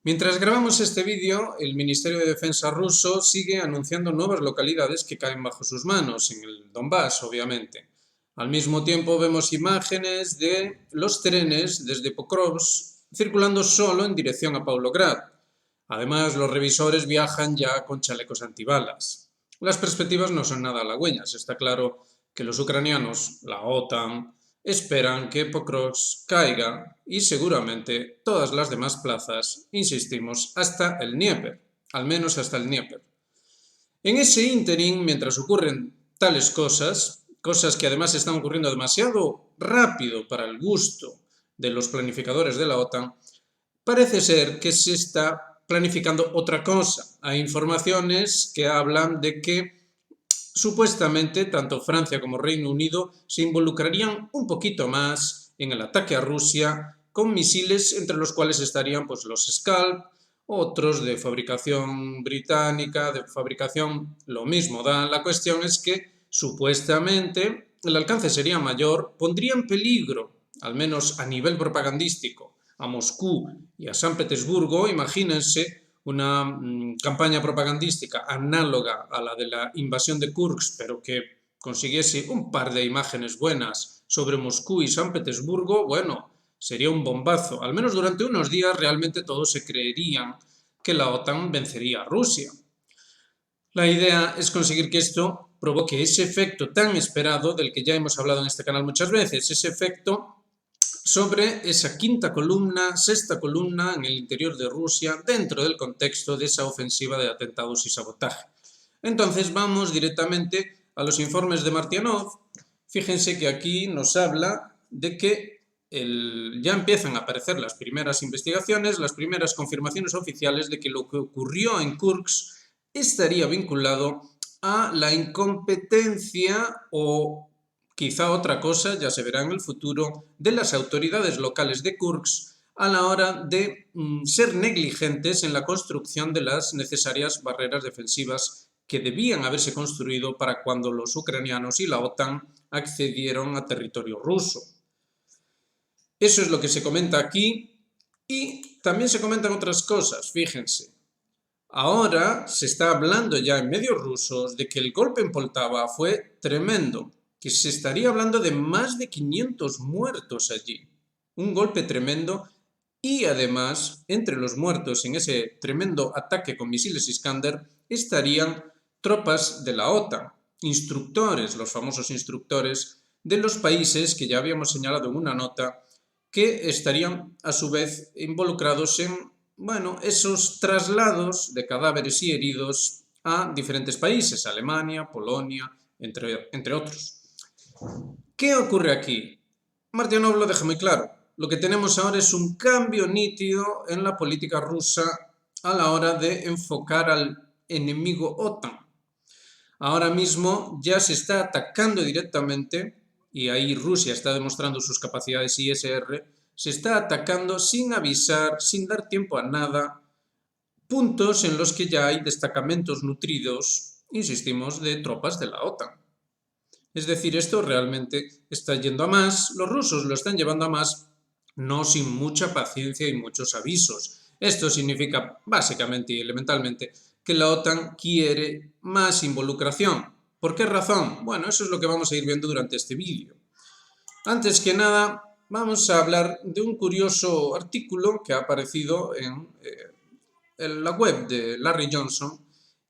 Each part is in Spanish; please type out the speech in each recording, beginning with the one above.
Mientras grabamos este vídeo, el Ministerio de Defensa ruso sigue anunciando nuevas localidades que caen bajo sus manos, en el Donbass, obviamente. Al mismo tiempo vemos imágenes de los trenes desde Pokrovsk circulando solo en dirección a Pavlograd. Además, los revisores viajan ya con chalecos antibalas. Las perspectivas no son nada halagüeñas. Está claro que los ucranianos, la OTAN, esperan que Pokrovsk caiga y seguramente todas las demás plazas, insistimos, hasta el Dnieper, al menos hasta el Dnieper. En ese ínterin, mientras ocurren tales cosas que además están ocurriendo demasiado rápido para el gusto de los planificadores de la OTAN, parece ser que se está planificando otra cosa. Hay informaciones que hablan de que supuestamente tanto Francia como Reino Unido se involucrarían un poquito más en el ataque a Rusia con misiles entre los cuales estarían pues, los Scalp, otros de fabricación británica, de fabricación lo mismo da. La cuestión es que supuestamente el alcance sería mayor, pondría en peligro, al menos a nivel propagandístico, a Moscú y a San Petersburgo. Imagínense una campaña propagandística análoga a la de la invasión de Kursk, pero que consiguiese un par de imágenes buenas sobre Moscú y San Petersburgo, bueno, sería un bombazo. Al menos durante unos días realmente todos se creerían que la OTAN vencería a Rusia. La idea es conseguir que esto provoque ese efecto tan esperado del que ya hemos hablado en este canal muchas veces, ese efecto sobre esa quinta columna, sexta columna en el interior de Rusia dentro del contexto de esa ofensiva de atentados y sabotaje. Entonces vamos directamente a los informes de Martyanov. Fíjense que aquí nos habla de que ya empiezan a aparecer las primeras investigaciones, las primeras confirmaciones oficiales de que lo que ocurrió en Kursk estaría vinculado a la incompetencia o quizá otra cosa, ya se verá en el futuro, de las autoridades locales de Kursk a la hora de ser negligentes en la construcción de las necesarias barreras defensivas que debían haberse construido para cuando los ucranianos y la OTAN accedieron a territorio ruso. Eso es lo que se comenta aquí y también se comentan otras cosas, fíjense. Ahora se está hablando ya en medios rusos de que el golpe en Poltava fue tremendo, que se estaría hablando de más de 500 muertos allí. Un golpe tremendo y además, entre los muertos en ese tremendo ataque con misiles Iskander, estarían tropas de la OTAN, instructores, los famosos instructores de los países que ya habíamos señalado en una nota, que estarían a su vez involucrados en esos traslados de cadáveres y heridos a diferentes países, Alemania, Polonia, entre otros. ¿Qué ocurre aquí? Martyanov lo deja muy claro. Lo que tenemos ahora es un cambio nítido en la política rusa a la hora de enfocar al enemigo OTAN. Ahora mismo ya se está atacando directamente, y ahí Rusia está demostrando sus capacidades ISR, se está atacando sin avisar, sin dar tiempo a nada, puntos en los que ya hay destacamentos nutridos, insistimos, de tropas de la OTAN. Es decir, esto realmente está yendo a más, los rusos lo están llevando a más, no sin mucha paciencia y muchos avisos. Esto significa básicamente y elementalmente que la OTAN quiere más involucración. ¿Por qué razón? Bueno, eso es lo que vamos a ir viendo durante este vídeo. Antes que nada, vamos a hablar de un curioso artículo que ha aparecido en la web de Larry Johnson,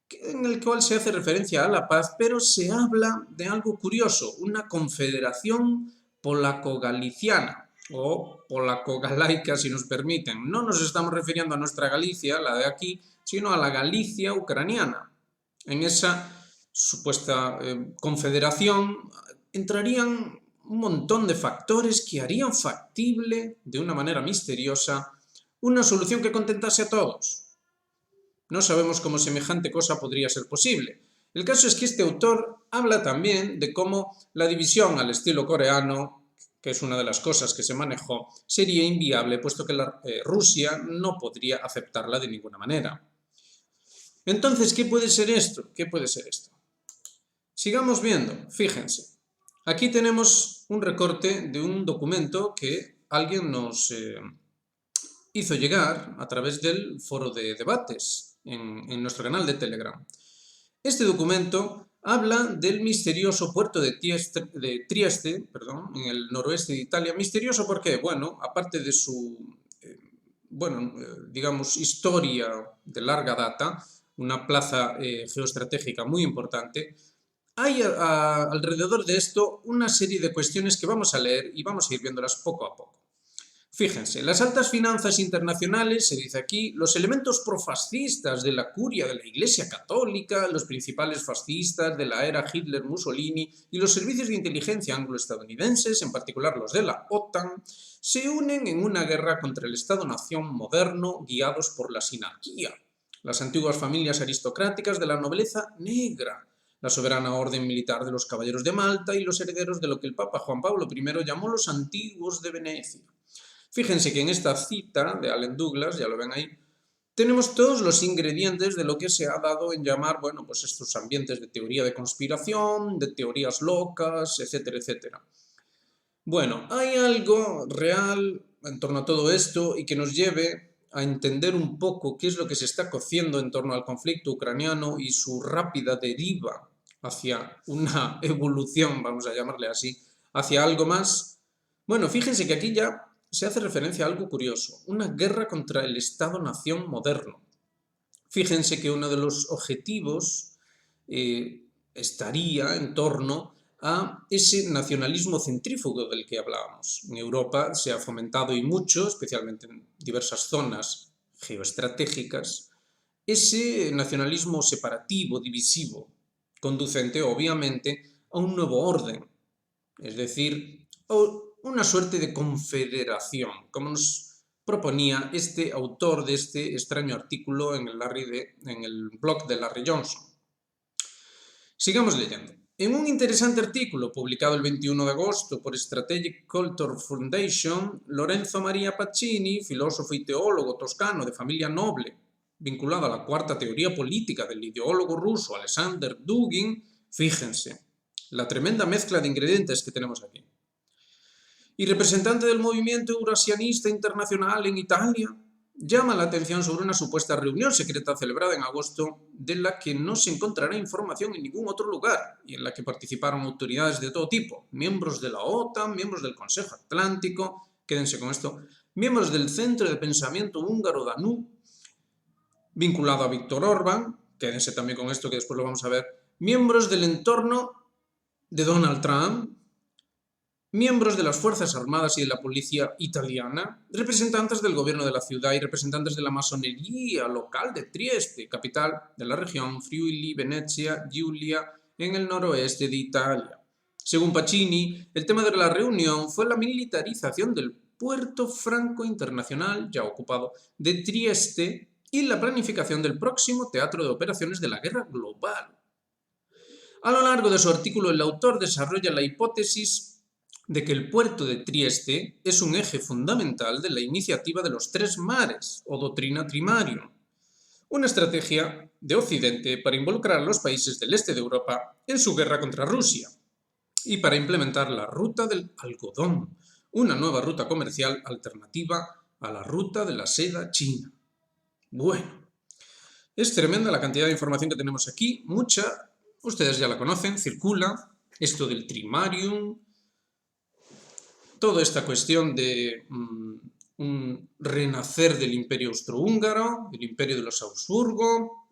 en el cual se hace referencia a la paz, pero se habla de algo curioso, una confederación polaco-galiciana o polaco-galaica, si nos permiten. No nos estamos refiriendo a nuestra Galicia, la de aquí, sino a la Galicia ucraniana. En esa supuesta confederación entrarían un montón de factores que harían factible, de una manera misteriosa, una solución que contentase a todos. No sabemos cómo semejante cosa podría ser posible. El caso es que este autor habla también de cómo la división al estilo coreano, que es una de las cosas que se manejó, sería inviable, puesto que Rusia no podría aceptarla de ninguna manera. Entonces, ¿qué puede ser esto? ¿Qué puede ser esto? Sigamos viendo, fíjense. Aquí tenemos un recorte de un documento que alguien nos hizo llegar a través del foro de debates en nuestro canal de Telegram. Este documento habla del misterioso puerto de Trieste, en el noroeste de Italia. ¿Misterioso por qué? Bueno, aparte de su, digamos, historia de larga data, una plaza geoestratégica muy importante, hay alrededor de esto una serie de cuestiones que vamos a leer y vamos a ir viéndolas poco a poco. Fíjense, las altas finanzas internacionales, se dice aquí, los elementos profascistas de la curia de la Iglesia Católica, los principales fascistas de la era Hitler-Mussolini y los servicios de inteligencia anglo-estadounidenses, en particular los de la OTAN, se unen en una guerra contra el Estado-nación moderno guiados por la sinarquía, las antiguas familias aristocráticas de la nobleza negra, la soberana orden militar de los caballeros de Malta y los herederos de lo que el Papa Juan Pablo I llamó los antiguos de Venecia. Fíjense que en esta cita de Allen Douglas, ya lo ven ahí, tenemos todos los ingredientes de lo que se ha dado en llamar, bueno, pues estos ambientes de teoría de conspiración, de teorías locas, etcétera, etcétera. Bueno, hay algo real en torno a todo esto y que nos lleve a entender un poco qué es lo que se está cociendo en torno al conflicto ucraniano y su rápida deriva hacia una evolución, vamos a llamarle así, hacia algo más. Bueno, fíjense que aquí ya se hace referencia a algo curioso, una guerra contra el Estado-nación moderno. Fíjense que uno de los objetivos estaría en torno a ese nacionalismo centrífugo del que hablábamos. En Europa se ha fomentado y mucho, especialmente en diversas zonas geoestratégicas, ese nacionalismo separativo, divisivo, conducente obviamente a un nuevo orden, es decir, a una suerte de confederación, como nos proponía este autor de este extraño artículo en el blog de Larry Johnson. Sigamos leyendo. En un interesante artículo publicado el 21 de agosto por Strategic Culture Foundation, Lorenzo Maria Pacini, filósofo y teólogo toscano de familia noble, vinculado a la cuarta teoría política del ideólogo ruso Alexander Dugin, fíjense, la tremenda mezcla de ingredientes que tenemos aquí. Y representante del movimiento eurasianista internacional en Italia, llama la atención sobre una supuesta reunión secreta celebrada en agosto de la que no se encontrará información en ningún otro lugar y en la que participaron autoridades de todo tipo, miembros de la OTAN, miembros del Consejo Atlántico, quédense con esto, miembros del Centro de Pensamiento Húngaro Danú, vinculado a Víctor Orbán, quédense también con esto que después lo vamos a ver, miembros del entorno de Donald Trump, miembros de las Fuerzas Armadas y de la Policía italiana, representantes del gobierno de la ciudad y representantes de la masonería local de Trieste, capital de la región Friuli, Venecia, Giulia, en el noroeste de Italia. Según Pacini, el tema de la reunión fue la militarización del puerto franco internacional, ya ocupado, de Trieste y la planificación del próximo teatro de operaciones de la guerra global. A lo largo de su artículo, el autor desarrolla la hipótesis de que el puerto de Trieste es un eje fundamental de la iniciativa de los tres mares, o doctrina Trimarium, una estrategia de Occidente para involucrar a los países del este de Europa en su guerra contra Rusia y para implementar la ruta del algodón, una nueva ruta comercial alternativa a la ruta de la seda china. Bueno, es tremenda la cantidad de información que tenemos aquí, mucha, ustedes ya la conocen, circula, esto del Trimarium, toda esta cuestión de un renacer del imperio austrohúngaro, el imperio de los Habsburgo.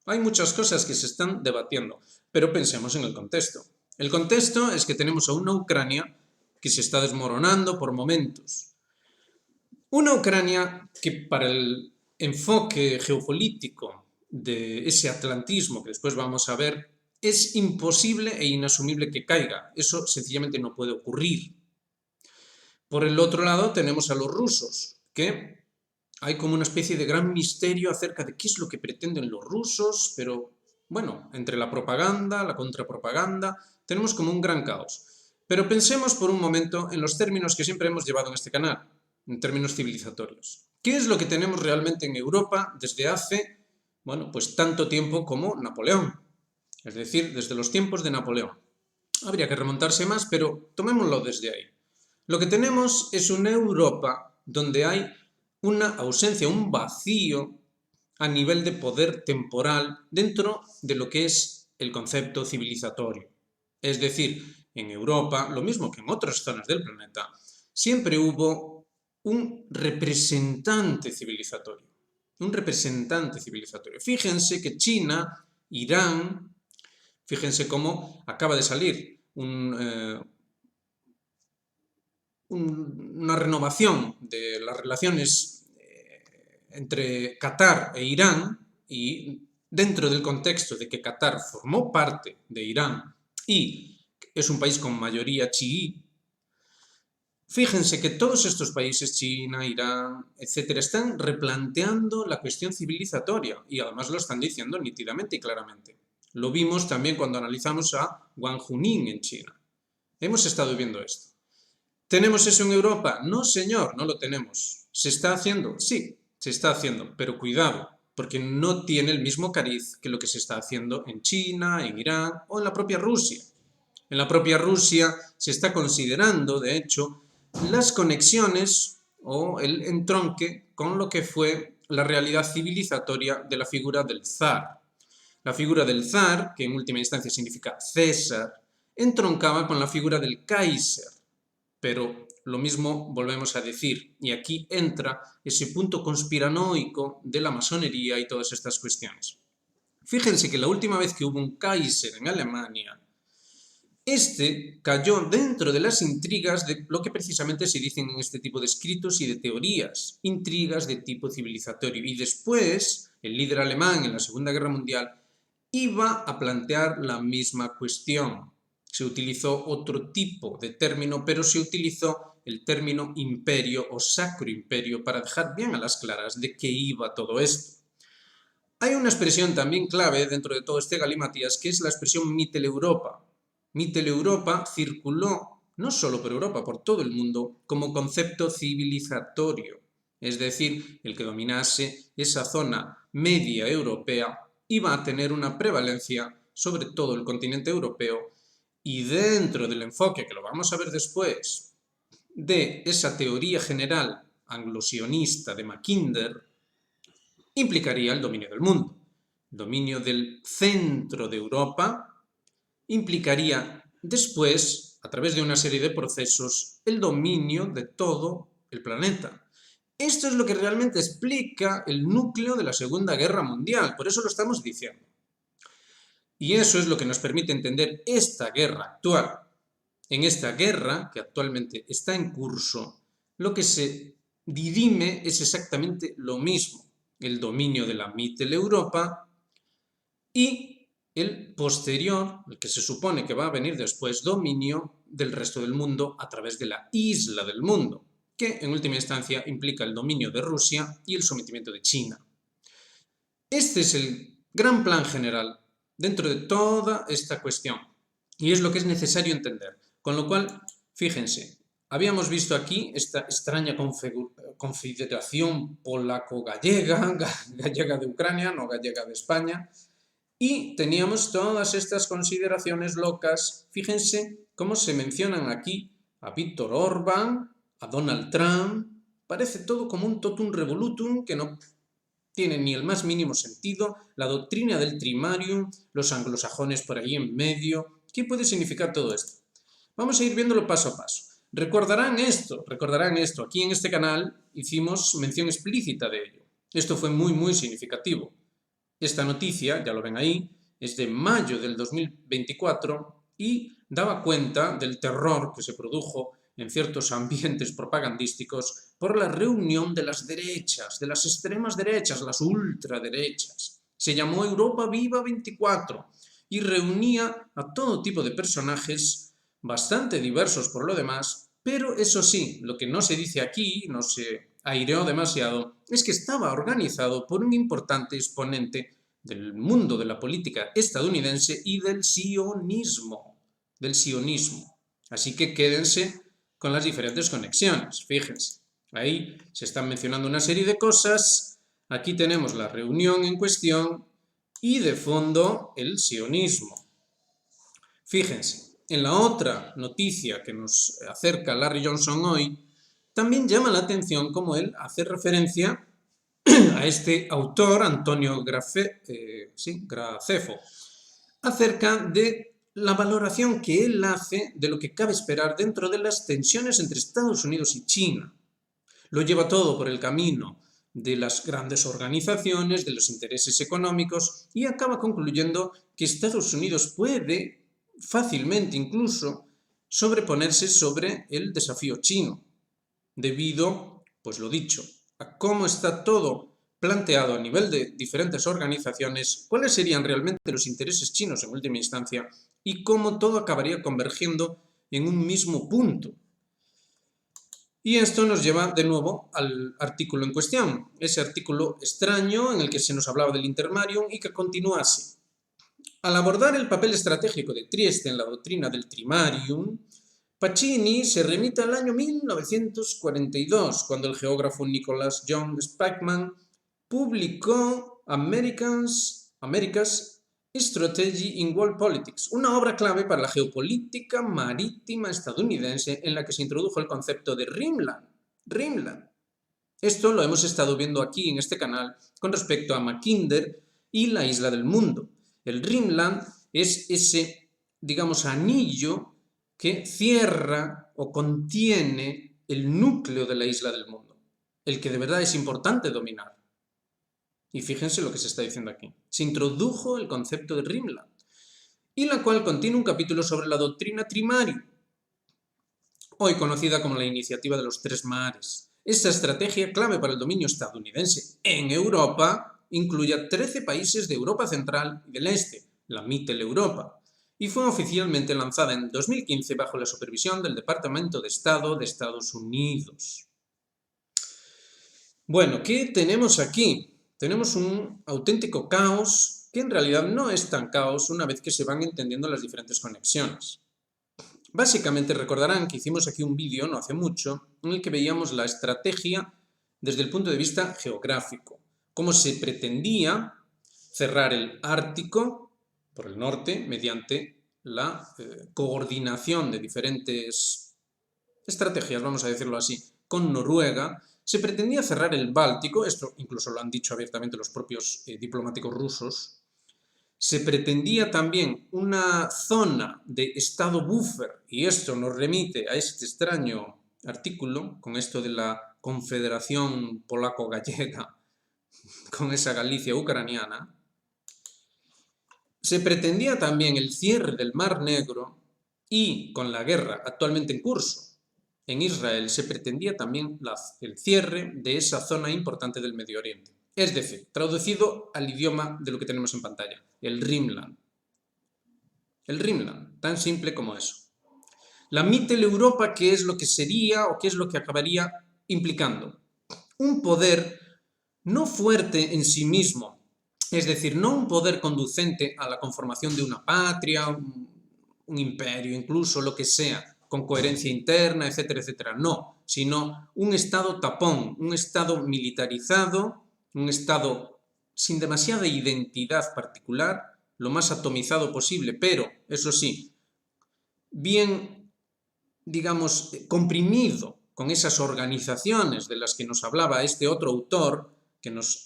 Hay muchas cosas que se están debatiendo, pero pensemos en el contexto. El contexto es que tenemos a una Ucrania que se está desmoronando por momentos. Una Ucrania que para el enfoque geopolítico de ese atlantismo que después vamos a ver, es imposible e inasumible que caiga. Eso sencillamente no puede ocurrir. Por el otro lado tenemos a los rusos, que hay como una especie de gran misterio acerca de qué es lo que pretenden los rusos, pero bueno, entre la propaganda, la contrapropaganda, tenemos como un gran caos. Pero pensemos por un momento en los términos que siempre hemos llevado en este canal, en términos civilizatorios. ¿Qué es lo que tenemos realmente en Europa desde hace, bueno, pues tanto tiempo como Napoleón? Es decir, desde los tiempos de Napoleón. Habría que remontarse más, pero tomémoslo desde ahí. Lo que tenemos es una Europa donde hay una ausencia, un vacío a nivel de poder temporal dentro de lo que es el concepto civilizatorio. Es decir, en Europa, lo mismo que en otras zonas del planeta, siempre hubo un representante civilizatorio. Un representante civilizatorio. Fíjense que China, Irán, fíjense cómo acaba de salir una renovación de las relaciones entre Qatar e Irán, y dentro del contexto de que Qatar formó parte de Irán y es un país con mayoría chií, fíjense que todos estos países, China, Irán, etcétera, están replanteando la cuestión civilizatoria y además lo están diciendo nítidamente y claramente. Lo vimos también cuando analizamos a Wang Hunin en China. Hemos estado viendo esto. ¿Tenemos eso en Europa? No, señor, no lo tenemos. ¿Se está haciendo? Sí, se está haciendo, pero cuidado, porque no tiene el mismo cariz que lo que se está haciendo en China, en Irán o en la propia Rusia. En la propia Rusia se está considerando, de hecho, las conexiones o el entronque con lo que fue la realidad civilizatoria de la figura del zar. La figura del zar, que en última instancia significa César, entroncaba con la figura del Kaiser. Pero lo mismo volvemos a decir, y aquí entra ese punto conspiranoico de la masonería y todas estas cuestiones. Fíjense que la última vez que hubo un Kaiser en Alemania, este cayó dentro de las intrigas de lo que precisamente se dicen en este tipo de escritos y de teorías, intrigas de tipo civilizatorio. Y después, el líder alemán en la Segunda Guerra Mundial iba a plantear la misma cuestión. Se utilizó otro tipo de término, pero se utilizó el término imperio o sacro imperio para dejar bien a las claras de qué iba todo esto. Hay una expresión también clave dentro de todo este galimatías, que es la expresión Mitteleuropa. Mitteleuropa circuló no solo por Europa, por todo el mundo, como concepto civilizatorio. Es decir, el que dominase esa zona media europea iba a tener una prevalencia sobre todo el continente europeo, y dentro del enfoque, que lo vamos a ver después, de esa teoría general anglo-sionista de Mackinder, implicaría el dominio del mundo. El dominio del centro de Europa implicaría después, a través de una serie de procesos, el dominio de todo el planeta. Esto es lo que realmente explica el núcleo de la Segunda Guerra Mundial, por eso lo estamos diciendo. Y eso es lo que nos permite entender esta guerra actual. En esta guerra, que actualmente está en curso, lo que se dirime es exactamente lo mismo: el dominio de la Mitteleuropa y el posterior, el que se supone que va a venir después, dominio del resto del mundo a través de la isla del mundo, que en última instancia implica el dominio de Rusia y el sometimiento de China. Este es el gran plan general dentro de toda esta cuestión y es lo que es necesario entender. Con lo cual, fíjense, habíamos visto aquí esta extraña confederación polaco-gallega, gallega de Ucrania, no gallega de España, y teníamos todas estas consideraciones locas. Fíjense cómo se mencionan aquí a Víctor Orbán, a Donald Trump. Parece todo como un totum revolutum que no tiene ni el más mínimo sentido. La doctrina del trimarium, los anglosajones por ahí en medio. ¿Qué puede significar todo esto? Vamos a ir viéndolo paso a paso. Recordarán esto. Aquí en este canal hicimos mención explícita de ello. Esto fue muy significativo. Esta noticia, ya lo ven ahí, es de mayo del 2024 y daba cuenta del terror que se produjo en ciertos ambientes propagandísticos por la reunión de las derechas, de las extremas derechas, las ultraderechas. Se llamó Europa Viva 24 y reunía a todo tipo de personajes bastante diversos por lo demás, pero eso sí, lo que no se dice aquí, no se aireó demasiado, es que estaba organizado por un importante exponente del mundo de la política estadounidense y del sionismo. Así que quédense con las diferentes conexiones, fíjense. Ahí se están mencionando una serie de cosas, aquí tenemos la reunión en cuestión y de fondo el sionismo. Fíjense, en la otra noticia que nos acerca Larry Johnson hoy, También llama la atención cómo él hace referencia a este autor, Antonio Gracefo, acerca de la valoración que él hace de lo que cabe esperar dentro de las tensiones entre Estados Unidos y China. Lo lleva todo por el camino de las grandes organizaciones, de los intereses económicos, y acaba concluyendo que Estados Unidos puede fácilmente incluso sobreponerse sobre el desafío chino, debido, pues lo dicho, a cómo está todo planteado a nivel de diferentes organizaciones, cuáles serían realmente los intereses chinos en última instancia y cómo todo acabaría convergiendo en un mismo punto. Y esto nos lleva de nuevo al artículo en cuestión, ese artículo extraño en el que se nos hablaba del intermarium y que continúa así. Al abordar el papel estratégico de Trieste en la doctrina del trimarium, Pacini se remite al año 1942, cuando el geógrafo Nicholas John Spakman publicó America's Strategy in World Politics, una obra clave para la geopolítica marítima estadounidense en la que se introdujo el concepto de Rimland. Esto lo hemos estado viendo aquí en este canal con respecto a Mackinder y la isla del mundo. El Rimland es ese, digamos, anillo que cierra o contiene el núcleo de la isla del mundo, el que de verdad es importante dominar. Y fíjense lo que se está diciendo aquí. Se introdujo el concepto de Rimland, y la cual contiene un capítulo sobre la doctrina trimarium, hoy conocida como la iniciativa de los tres mares. Esta estrategia, clave para el dominio estadounidense en Europa, incluye a 13 países de Europa Central y del Este, la Mitteleuropa, y fue oficialmente lanzada en 2015 bajo la supervisión del Departamento de Estado de Estados Unidos. Bueno, ¿qué tenemos aquí? Tenemos un auténtico caos que en realidad no es tan caos una vez que se van entendiendo las diferentes conexiones. Básicamente recordarán que hicimos aquí un vídeo no hace mucho en el que veíamos la estrategia desde el punto de vista geográfico, cómo se pretendía cerrar el Ártico por el norte mediante la coordinación de diferentes estrategias, vamos a decirlo así, con Noruega. Se pretendía cerrar el Báltico, esto incluso lo han dicho abiertamente los propios diplomáticos rusos. Se pretendía también una zona de estado buffer, y esto nos remite a este extraño artículo, con esto de la Confederación Polaco-Gallega, con esa Galicia ucraniana. Se pretendía también el cierre del Mar Negro y, con la guerra actualmente en curso en Israel, se pretendía también el cierre de esa zona importante del Medio Oriente. Es decir, traducido al idioma de lo que tenemos en pantalla, el Rimland. El Rimland, tan simple como eso. La Mitteleuropa, ¿qué es lo que sería o qué es lo que acabaría implicando? Un poder no fuerte en sí mismo, es decir, no un poder conducente a la conformación de una patria, un imperio, incluso lo que sea, con coherencia interna, etcétera, etcétera. No, sino un Estado tapón, un Estado militarizado, un Estado sin demasiada identidad particular, lo más atomizado posible, pero, eso sí, bien, digamos, comprimido con esas organizaciones de las que nos hablaba este otro autor, que nos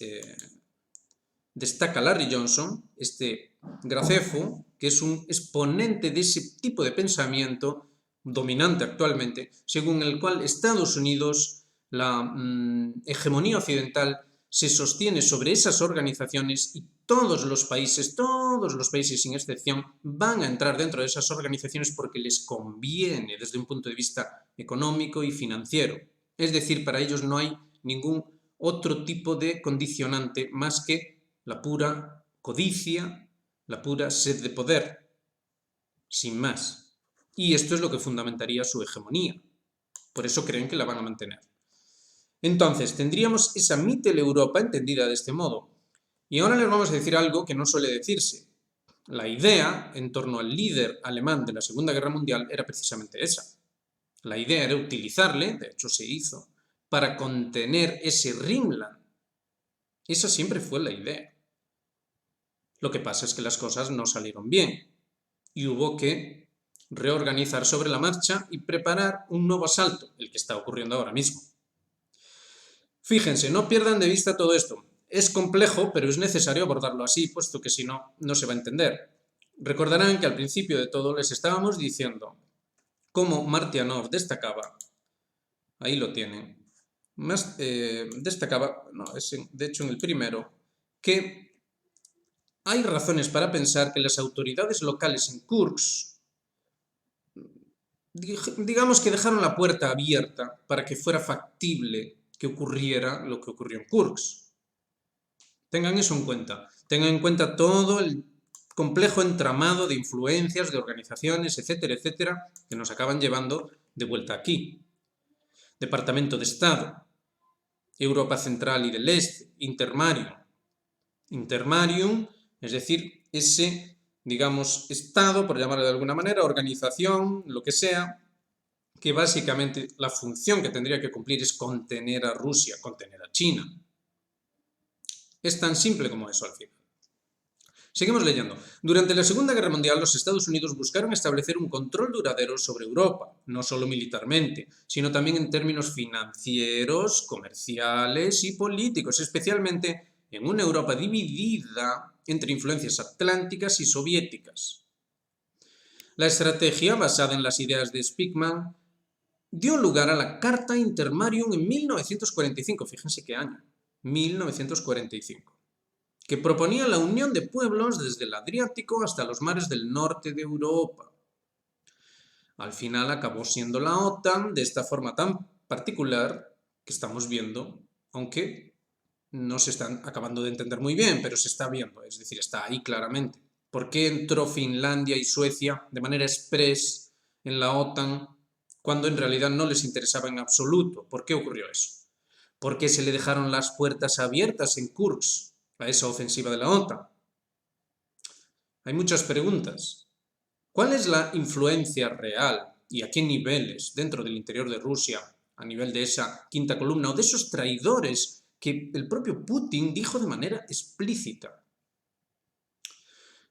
destaca Larry Johnson, este Gracefo, que es un exponente de ese tipo de pensamiento dominante actualmente, según el cual Estados Unidos, la hegemonía occidental, se sostiene sobre esas organizaciones y todos los países sin excepción, van a entrar dentro de esas organizaciones porque les conviene desde un punto de vista económico y financiero. Es decir, para ellos no hay ningún otro tipo de condicionante más que la pura codicia, la pura sed de poder, sin más. Y esto es lo que fundamentaría su hegemonía. Por eso creen que la van a mantener. Entonces, tendríamos esa Mitteleuropa entendida de este modo. Y ahora les vamos a decir algo que no suele decirse. La idea en torno al líder alemán de la Segunda Guerra Mundial era precisamente esa. La idea era utilizarle, de hecho se hizo, para contener ese Rimland. Esa siempre fue la idea. Lo que pasa es que las cosas no salieron bien y hubo que reorganizar sobre la marcha y preparar un nuevo asalto, el que está ocurriendo ahora mismo. Fíjense, no pierdan de vista todo esto. Es complejo, pero es necesario abordarlo así, puesto que si no, no se va a entender. Recordarán que al principio de todo les estábamos diciendo cómo Martianov destacaba, ahí lo tienen, destacaba, no, es de hecho en el primero, que hay razones para pensar que las autoridades locales en Kursk, digamos que dejaron la puerta abierta para que fuera factible que ocurriera lo que ocurrió en Kursk. Tengan eso en cuenta. Tengan en cuenta todo el complejo entramado de influencias, de organizaciones, etcétera, etcétera, que nos acaban llevando de vuelta aquí. Departamento de Estado, Europa Central y del Este, Intermarium. Intermarium, es decir, ese, digamos, Estado, por llamarlo de alguna manera, organización, lo que sea, que básicamente la función que tendría que cumplir es contener a Rusia, contener a China. Es tan simple como eso al final. Seguimos leyendo. Durante la Segunda Guerra Mundial, los Estados Unidos buscaron establecer un control duradero sobre Europa, no solo militarmente, sino también en términos financieros, comerciales y políticos, especialmente en una Europa dividida entre influencias atlánticas y soviéticas. La estrategia, basada en las ideas de Spykman, dio lugar a la Carta Intermarium en 1945, fíjense qué año, 1945, que proponía la unión de pueblos desde el Adriático hasta los mares del norte de Europa. Al final acabó siendo la OTAN de esta forma tan particular que estamos viendo, aunque no se están acabando de entender muy bien, pero se está viendo, es decir, está ahí claramente. ¿Por qué entró Finlandia y Suecia de manera express en la OTAN cuando en realidad no les interesaba en absoluto? ¿Por qué ocurrió eso? ¿Por qué se le dejaron las puertas abiertas en Kursk a esa ofensiva de la OTAN? Hay muchas preguntas. ¿Cuál es la influencia real y a qué niveles dentro del interior de Rusia, a nivel de esa quinta columna o de esos traidores que el propio Putin dijo de manera explícita?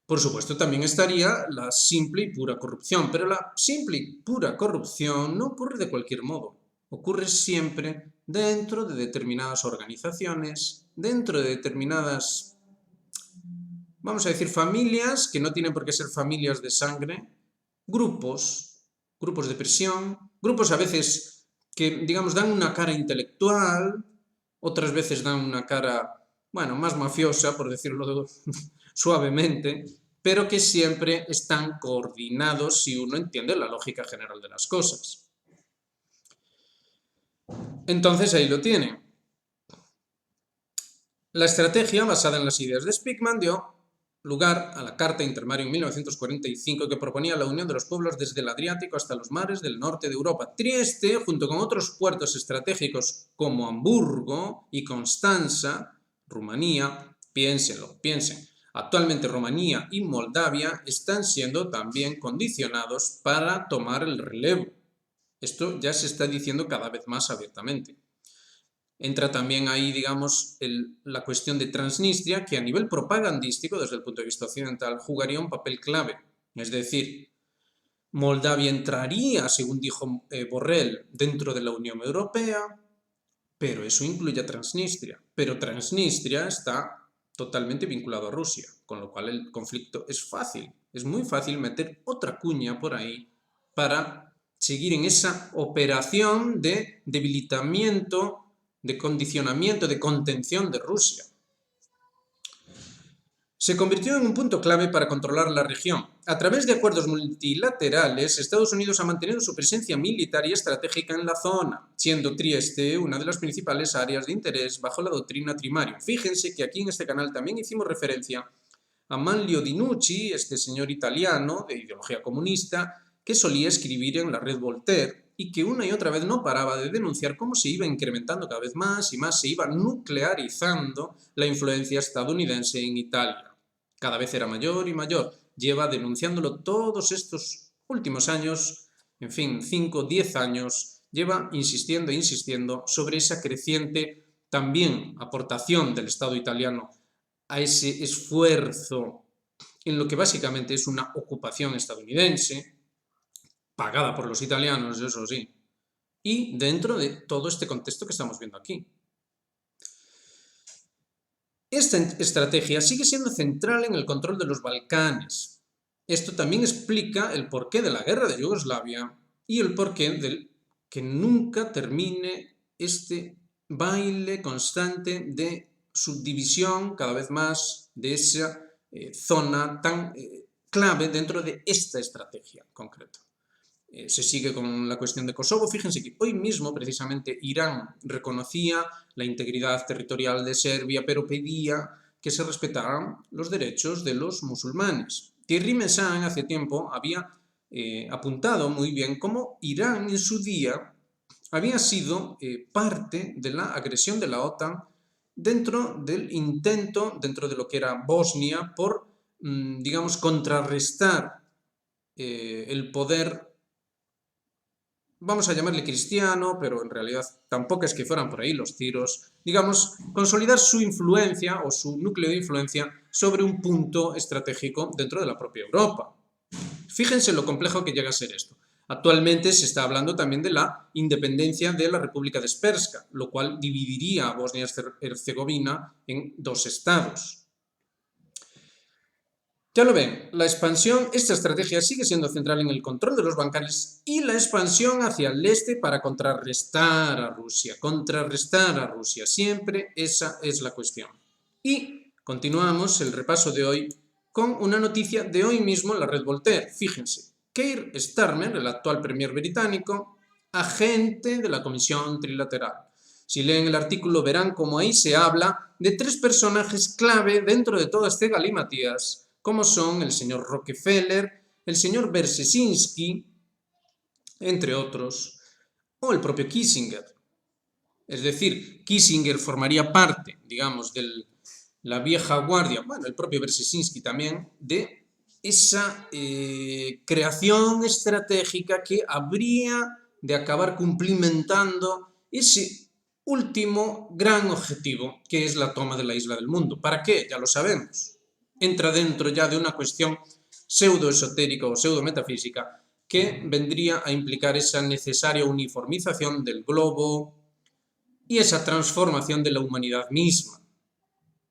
Por supuesto, también estaría la simple y pura corrupción, pero la simple y pura corrupción no ocurre de cualquier modo. Ocurre siempre dentro de determinadas organizaciones, dentro de determinadas, vamos a decir, familias, que no tienen por qué ser familias de sangre, grupos de presión, grupos a veces que, digamos, dan una cara intelectual, otras veces dan una cara, bueno, más mafiosa, por decirlo suavemente, pero que siempre están coordinados si uno entiende la lógica general de las cosas. Entonces ahí lo tienen. La estrategia, basada en las ideas de Spykman, dio lugar a la Carta Intermarium en 1945 que proponía la unión de los pueblos desde el Adriático hasta los mares del norte de Europa. Trieste, junto con otros puertos estratégicos como Hamburgo y Constanza, Rumanía, piénsenlo, piensen. Actualmente Rumanía y Moldavia están siendo también condicionados para tomar el relevo. Esto ya se está diciendo cada vez más abiertamente. Entra también ahí, digamos, la cuestión de Transnistria, que a nivel propagandístico, desde el punto de vista occidental, jugaría un papel clave. Es decir, Moldavia entraría, según dijo Borrell, dentro de la Unión Europea, pero eso incluye a Transnistria. Pero Transnistria está totalmente vinculado a Rusia, con lo cual el conflicto es fácil. Es muy fácil meter otra cuña por ahí para seguir en esa operación de debilitamiento, de condicionamiento, de contención de Rusia. Se convirtió en un punto clave para controlar la región. A través de acuerdos multilaterales, Estados Unidos ha mantenido su presencia militar y estratégica en la zona, siendo Trieste una de las principales áreas de interés bajo la doctrina Trimarium. Fíjense que aquí en este canal también hicimos referencia a Manlio Di Nucci, este señor italiano de ideología comunista, que solía escribir en la red Voltaire y que una y otra vez no paraba de denunciar cómo se iba incrementando cada vez más y más, se iba nuclearizando la influencia estadounidense en Italia. Cada vez era mayor y mayor. Lleva denunciándolo todos estos últimos años, en fin, 5, 10 años, lleva insistiendo e insistiendo sobre esa creciente también aportación del Estado italiano a ese esfuerzo en lo que básicamente es una ocupación estadounidense, pagada por los italianos, eso sí, y dentro de todo este contexto que estamos viendo aquí. Esta estrategia sigue siendo central en el control de los Balcanes. Esto también explica el porqué de la guerra de Yugoslavia y el porqué de que nunca termine este baile constante de subdivisión cada vez más de esa zona tan clave dentro de esta estrategia concreta. Se sigue con la cuestión de Kosovo. Fíjense que hoy mismo, precisamente, Irán reconocía la integridad territorial de Serbia, pero pedía que se respetaran los derechos de los musulmanes. Thierry Meyssan hace tiempo había apuntado muy bien cómo Irán en su día había sido parte de la agresión de la OTAN dentro del intento, dentro de lo que era Bosnia, por, digamos, contrarrestar el poder, vamos a llamarle cristiano, pero en realidad tampoco es que fueran por ahí los tiros, digamos, consolidar su influencia o su núcleo de influencia sobre un punto estratégico dentro de la propia Europa. Fíjense lo complejo que llega a ser esto. Actualmente se está hablando también de la independencia de la República de Srpska, lo cual dividiría a Bosnia y Herzegovina en dos estados. Ya lo ven, esta estrategia sigue siendo central en el control de los Balcanes y la expansión hacia el este para contrarrestar a Rusia, siempre esa es la cuestión. Y continuamos el repaso de hoy con una noticia de hoy mismo en la red Voltaire. Fíjense, Keir Starmer, el actual premier británico, agente de la Comisión Trilateral. Si leen el artículo verán cómo ahí se habla de tres personajes clave dentro de todo este galimatías, como son el señor Rockefeller, el señor Brzezinski, entre otros, o el propio Kissinger. Es decir, Kissinger formaría parte, digamos, de la vieja guardia, bueno, el propio Brzezinski también, de esa creación estratégica que habría de acabar cumplimentando ese último gran objetivo, que es la toma de la isla del mundo. ¿Para qué? Ya lo sabemos. Entra dentro ya de una cuestión pseudo-esotérica o pseudo-metafísica que vendría a implicar esa necesaria uniformización del globo y esa transformación de la humanidad misma.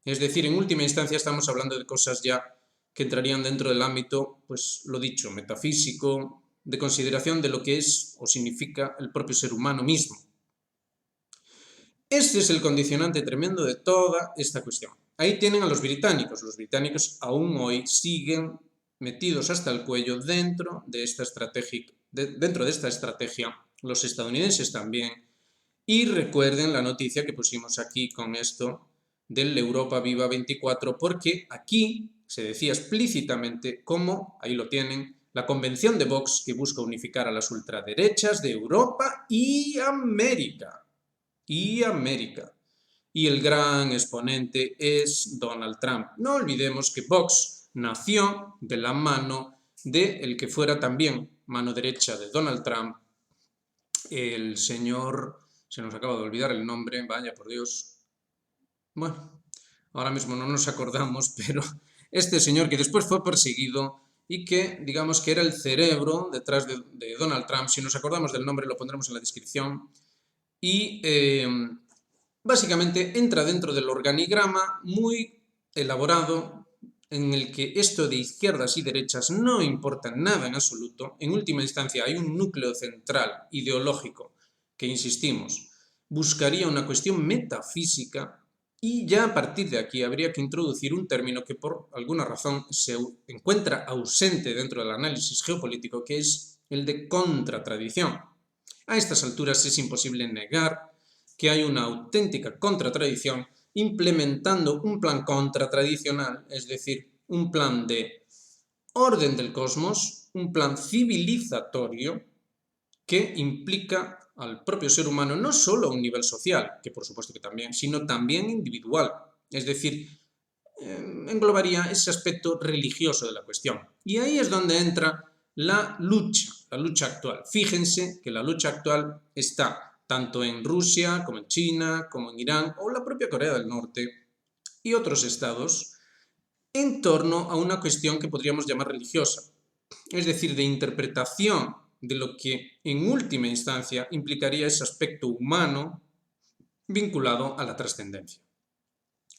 Es decir, en última instancia estamos hablando de cosas ya que entrarían dentro del ámbito, pues lo dicho, metafísico, de consideración de lo que es o significa el propio ser humano mismo. Este es el condicionante tremendo de toda esta cuestión. Ahí tienen a los británicos. Los británicos aún hoy siguen metidos hasta el cuello dentro de esta estrategia. Los estadounidenses también. Y recuerden la noticia que pusimos aquí con esto del Europa Viva 24, porque aquí se decía explícitamente cómo, ahí lo tienen, la convención de Vox que busca unificar a las ultraderechas de Europa y América. Y el gran exponente es Donald Trump. No olvidemos que Vox nació de la mano de el que fuera también mano derecha de Donald Trump, el señor, se nos acaba de olvidar el nombre, vaya por Dios. Bueno, ahora mismo no nos acordamos, pero este señor que después fue perseguido y que, digamos que era el cerebro detrás de Donald Trump, si nos acordamos del nombre lo pondremos en la descripción, y básicamente entra dentro del organigrama muy elaborado en el que esto de izquierdas y derechas no importa nada en absoluto. En última instancia hay un núcleo central ideológico que, insistimos, buscaría una cuestión metafísica y ya a partir de aquí habría que introducir un término que por alguna razón se encuentra ausente dentro del análisis geopolítico, que es el de contratradición. A estas alturas es imposible negar que hay una auténtica contratradición implementando un plan contratradicional, es decir, un plan de orden del cosmos, un plan civilizatorio que implica al propio ser humano no solo a un nivel social, que por supuesto que también, sino también individual, es decir, englobaría ese aspecto religioso de la cuestión. Y ahí es donde entra la lucha actual. Fíjense que la lucha actual está tanto en Rusia, como en China, como en Irán, o la propia Corea del Norte y otros estados, en torno a una cuestión que podríamos llamar religiosa, es decir, de interpretación de lo que en última instancia implicaría ese aspecto humano vinculado a la trascendencia.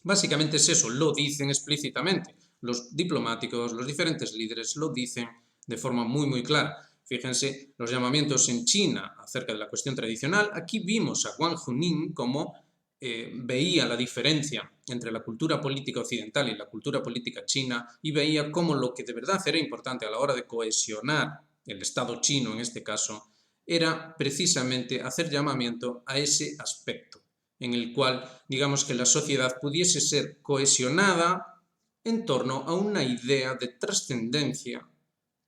Básicamente es eso, lo dicen explícitamente. Los diplomáticos, los diferentes líderes lo dicen de forma muy clara. Fíjense los llamamientos en China acerca de la cuestión tradicional. Aquí vimos a Wang Huning cómo veía la diferencia entre la cultura política occidental y la cultura política china y veía cómo lo que de verdad era importante a la hora de cohesionar el Estado chino, en este caso, era precisamente hacer llamamiento a ese aspecto, en el cual, digamos, que la sociedad pudiese ser cohesionada en torno a una idea de trascendencia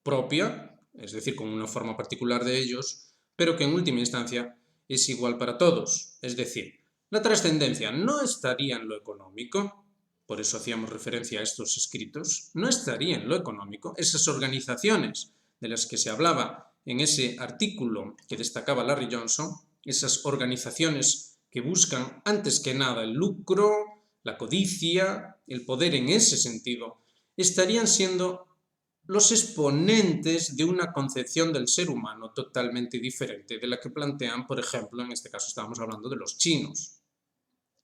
propia, es decir, con una forma particular de ellos, pero que en última instancia es igual para todos. Es decir, la trascendencia no estaría en lo económico, por eso hacíamos referencia a estos escritos, no estaría en lo económico. Esas organizaciones de las que se hablaba en ese artículo que destacaba Larry Johnson, esas organizaciones que buscan antes que nada el lucro, la codicia, el poder en ese sentido, estarían siendo los exponentes de una concepción del ser humano totalmente diferente de la que plantean, por ejemplo, en este caso estábamos hablando de los chinos.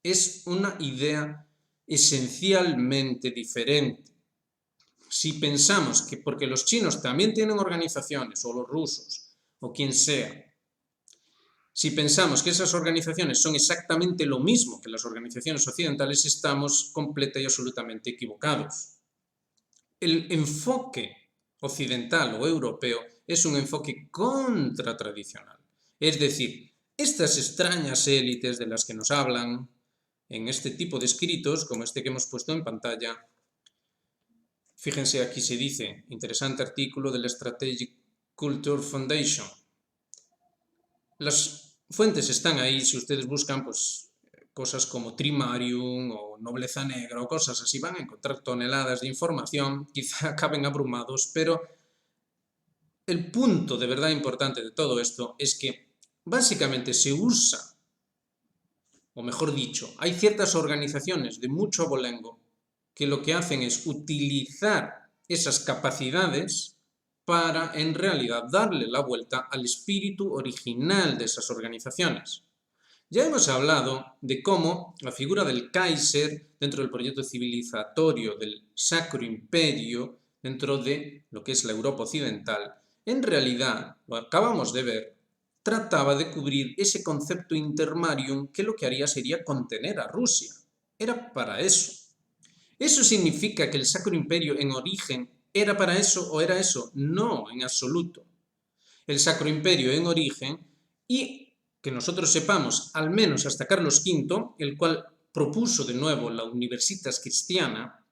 Es una idea esencialmente diferente. Si pensamos que porque los chinos también tienen organizaciones, o los rusos, o quien sea, si pensamos que esas organizaciones son exactamente lo mismo que las organizaciones occidentales, estamos completa y absolutamente equivocados. El enfoque occidental o europeo es un enfoque contratradicional. Es decir, estas extrañas élites de las que nos hablan en este tipo de escritos, como este que hemos puesto en pantalla, fíjense, aquí se dice, interesante artículo de la Strategic Culture Foundation. Las fuentes están ahí, si ustedes buscan, pues cosas como Trimarium o Nobleza Negra o cosas así, van a encontrar toneladas de información, quizá acaben abrumados, pero el punto de verdad importante de todo esto es que básicamente se usa, o mejor dicho, hay ciertas organizaciones de mucho abolengo que lo que hacen es utilizar esas capacidades para en realidad darle la vuelta al espíritu original de esas organizaciones. Ya hemos hablado de cómo la figura del Kaiser dentro del proyecto civilizatorio del Sacro Imperio, dentro de lo que es la Europa occidental, en realidad, lo acabamos de ver, trataba de cubrir ese concepto intermarium que lo que haría sería contener a Rusia. Era para eso. ¿Eso significa que el Sacro Imperio en origen era para eso o era eso? No, en absoluto. El Sacro Imperio en origen, y que nosotros sepamos, al menos hasta Carlos V, el cual propuso de nuevo la Universitas Cristiana,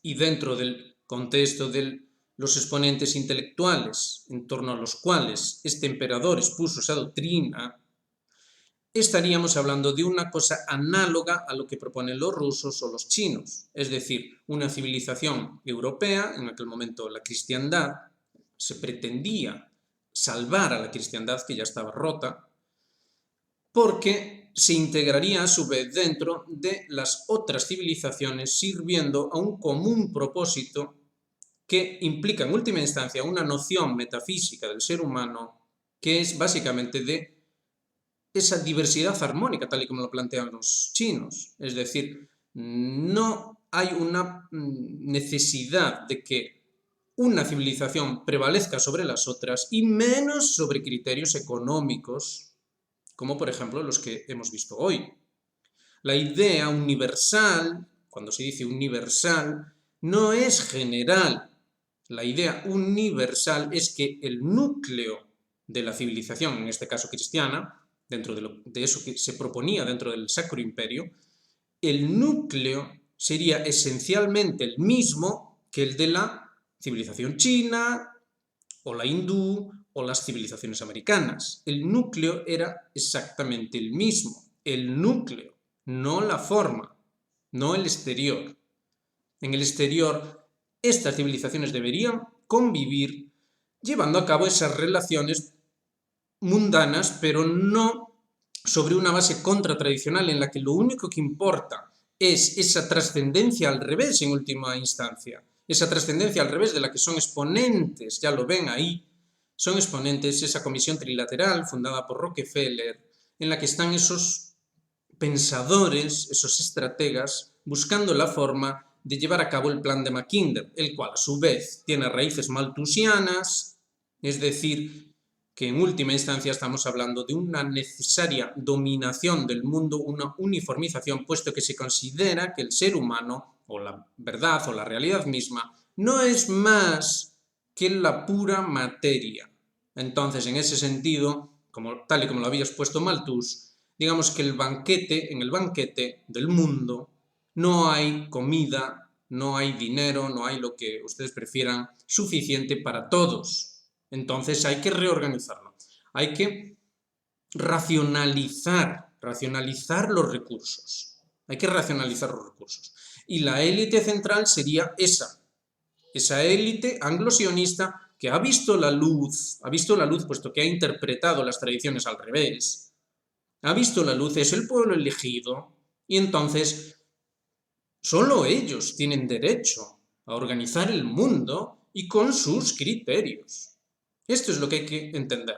y dentro del contexto de los exponentes intelectuales en torno a los cuales este emperador expuso esa doctrina, estaríamos hablando de una cosa análoga a lo que proponen los rusos o los chinos, es decir, una civilización europea, en aquel momento la cristiandad, se pretendía salvar a la cristiandad que ya estaba rota, porque se integraría a su vez dentro de las otras civilizaciones sirviendo a un común propósito que implica en última instancia una noción metafísica del ser humano que es básicamente de esa diversidad armónica, tal y como lo plantean los chinos. Es decir, no hay una necesidad de que una civilización prevalezca sobre las otras y menos sobre criterios económicos, como por ejemplo los que hemos visto hoy. La idea universal, cuando se dice universal, no es general. La idea universal es que el núcleo de la civilización, en este caso cristiana, dentro de eso que se proponía dentro del Sacro Imperio, el núcleo sería esencialmente el mismo que el de la civilización china o la hindú o las civilizaciones americanas. El núcleo era exactamente el mismo. El núcleo, no la forma, no el exterior. En el exterior, estas civilizaciones deberían convivir llevando a cabo esas relaciones mundanas, pero no sobre una base contratradicional en la que lo único que importa es esa trascendencia al revés en última instancia, esa trascendencia al revés de la que son exponentes, ya lo ven ahí, son exponentes esa comisión trilateral fundada por Rockefeller, en la que están esos pensadores, esos estrategas, buscando la forma de llevar a cabo el plan de Mackinder, el cual a su vez tiene raíces malthusianas, es decir, que en última instancia estamos hablando de una necesaria dominación del mundo, una uniformización, puesto que se considera que el ser humano, o la verdad o la realidad misma, no es más que la pura materia. Entonces, en ese sentido, tal y como lo había expuesto Malthus, digamos que en el banquete del mundo no hay comida, no hay dinero, no hay lo que ustedes prefieran suficiente para todos. Entonces hay que reorganizarlo, hay que racionalizar los recursos, hay que racionalizar los recursos. Y la élite central sería esa élite anglo-sionista que ha visto la luz puesto que ha interpretado las tradiciones al revés, ha visto la luz, es el pueblo elegido, y entonces solo ellos tienen derecho a organizar el mundo y con sus criterios. Esto es lo que hay que entender.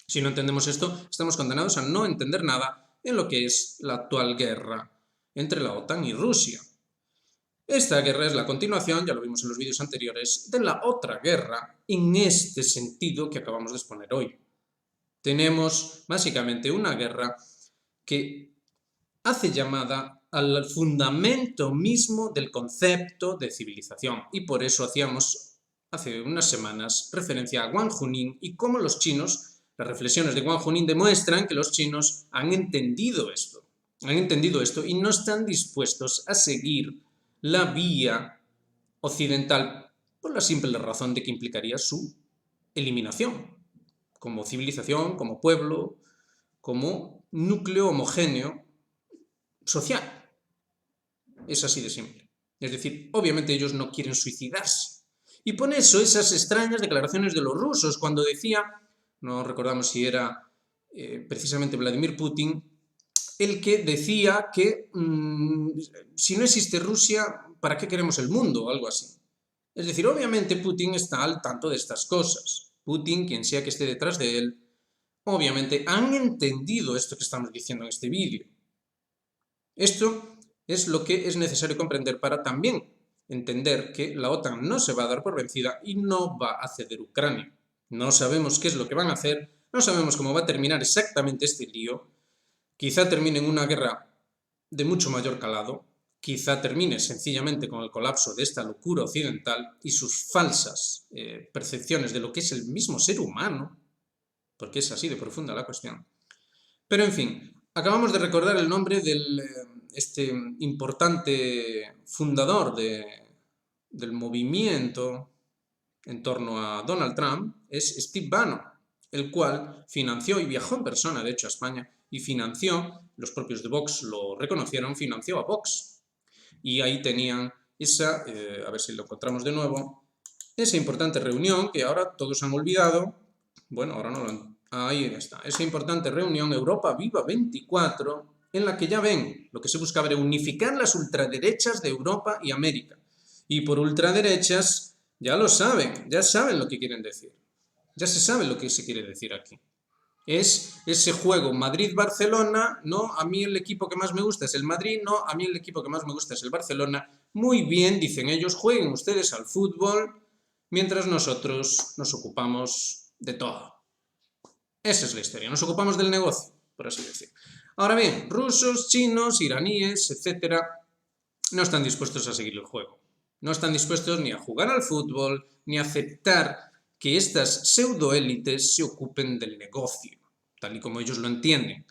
Si no entendemos esto, estamos condenados a no entender nada en lo que es la actual guerra entre la OTAN y Rusia. Esta guerra es la continuación, ya lo vimos en los vídeos anteriores, de la otra guerra en este sentido que acabamos de exponer hoy. Tenemos básicamente una guerra que hace llamada al fundamento mismo del concepto de civilización, y por eso hacíamos hace unas semanas referencia a Wang Hunin y cómo los chinos, las reflexiones de Wang Hunin demuestran que los chinos han entendido esto y no están dispuestos a seguir la vía occidental por la simple razón de que implicaría su eliminación como civilización, como pueblo, como núcleo homogéneo social. Es así de simple. Es decir, obviamente ellos no quieren suicidarse. Y por eso esas extrañas declaraciones de los rusos cuando decía, no recordamos si era precisamente Vladimir Putin, el que decía que si no existe Rusia, ¿para qué queremos el mundo? O algo así. Es decir, obviamente Putin está al tanto de estas cosas. Putin, quien sea que esté detrás de él, obviamente han entendido esto que estamos diciendo en este vídeo. Esto es lo que es necesario comprender para también entender que la OTAN no se va a dar por vencida y no va a ceder Ucrania. No sabemos qué es lo que van a hacer, no sabemos cómo va a terminar exactamente este lío. Quizá termine en una guerra de mucho mayor calado, quizá termine sencillamente con el colapso de esta locura occidental y sus falsas percepciones de lo que es el mismo ser humano, porque es así de profunda la cuestión. Pero en fin, acabamos de recordar el nombre del este importante fundador del movimiento en torno a Donald Trump, es Steve Bannon, el cual financió y viajó en persona, de hecho, a España, y financió, los propios de Vox lo reconocieron, financió a Vox. Y ahí tenían esa, a ver si lo encontramos de nuevo, esa importante reunión que ahora todos han olvidado, bueno, ahora no lo han... Ahí está, esa importante reunión Europa Viva 24, en la que ya ven, lo que se buscaba era unificar las ultraderechas de Europa y América. Y por ultraderechas, ya lo saben, ya saben lo que quieren decir. Ya se sabe lo que se quiere decir aquí. Es ese juego Madrid-Barcelona, no, a mí el equipo que más me gusta es el Madrid, no, a mí el equipo que más me gusta es el Barcelona. Muy bien, dicen ellos, jueguen ustedes al fútbol, mientras nosotros nos ocupamos de todo. Esa es la historia, nos ocupamos del negocio, por así decir. Ahora bien, rusos, chinos, iraníes, etcétera, no están dispuestos a seguir el juego. No están dispuestos ni a jugar al fútbol, ni a aceptar que estas pseudoélites se ocupen del negocio, tal y como ellos lo entienden.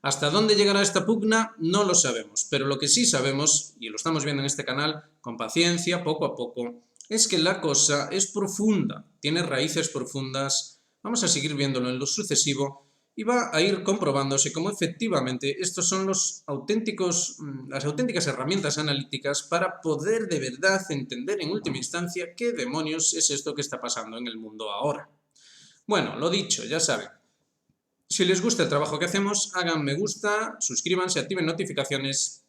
¿Hasta dónde llegará esta pugna? No lo sabemos, pero lo que sí sabemos, y lo estamos viendo en este canal, con paciencia, poco a poco, es que la cosa es profunda, tiene raíces profundas. Vamos a seguir viéndolo en lo sucesivo y va a ir comprobándose cómo efectivamente estos son las auténticas herramientas analíticas para poder de verdad entender en última instancia qué demonios es esto que está pasando en el mundo ahora. Bueno, lo dicho, ya saben. Si les gusta el trabajo que hacemos, hagan me gusta, suscríbanse, activen notificaciones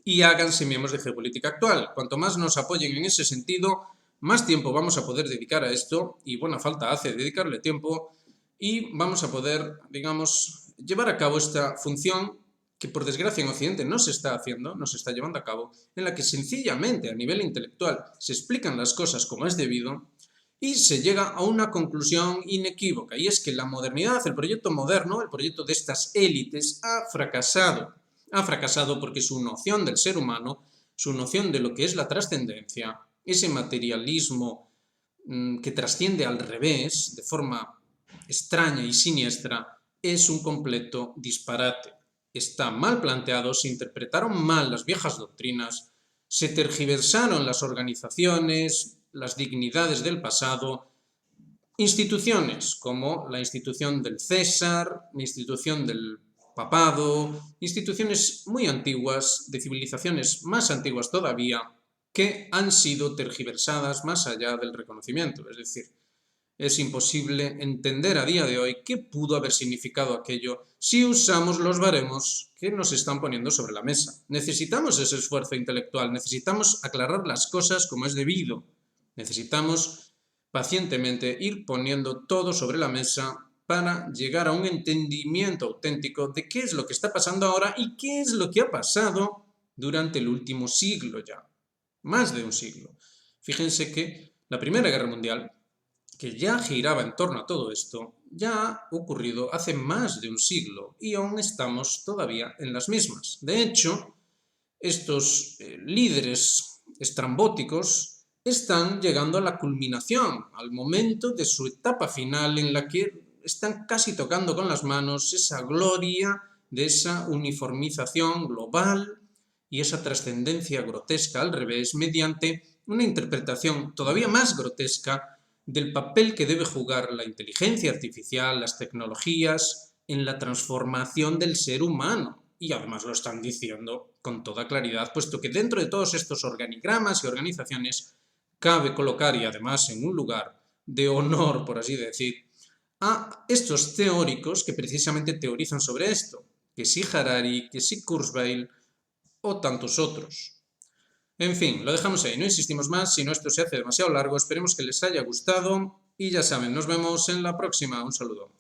y háganse miembros de Geopolítica Actual. Cuanto más nos apoyen en ese sentido, más tiempo vamos a poder dedicar a esto, y buena falta hace dedicarle tiempo, y vamos a poder, digamos, llevar a cabo esta función que por desgracia en Occidente no se está haciendo, no se está llevando a cabo, en la que sencillamente a nivel intelectual se explican las cosas como es debido y se llega a una conclusión inequívoca, y es que la modernidad, el proyecto moderno, el proyecto de estas élites, ha fracasado. Ha fracasado porque su noción del ser humano, su noción de lo que es la trascendencia, ese materialismo que trasciende al revés, de forma extraña y siniestra, es un completo disparate. Está mal planteado, se interpretaron mal las viejas doctrinas, se tergiversaron las organizaciones, las dignidades del pasado, instituciones como la institución del César, la institución del papado, instituciones muy antiguas, de civilizaciones más antiguas todavía, que han sido tergiversadas más allá del reconocimiento. Es decir, es imposible entender a día de hoy qué pudo haber significado aquello si usamos los baremos que nos están poniendo sobre la mesa. Necesitamos ese esfuerzo intelectual, necesitamos aclarar las cosas como es debido, necesitamos pacientemente ir poniendo todo sobre la mesa para llegar a un entendimiento auténtico de qué es lo que está pasando ahora y qué es lo que ha pasado durante el último siglo ya, más de un siglo. Fíjense que la Primera Guerra Mundial, que ya giraba en torno a todo esto, ya ha ocurrido hace más de un siglo y aún estamos todavía en las mismas. De hecho, estos líderes estrambóticos están llegando a la culminación, al momento de su etapa final en la que están casi tocando con las manos esa gloria de esa uniformización global y esa trascendencia grotesca al revés mediante una interpretación todavía más grotesca del papel que debe jugar la inteligencia artificial, las tecnologías, en la transformación del ser humano. Y además lo están diciendo con toda claridad, puesto que dentro de todos estos organigramas y organizaciones cabe colocar, y además en un lugar de honor, por así decir, a estos teóricos que precisamente teorizan sobre esto, que si Harari, que si Kurzweil o tantos otros. En fin, lo dejamos ahí, no insistimos más, si no esto se hace demasiado largo, esperemos que les haya gustado y ya saben, nos vemos en la próxima, un saludo.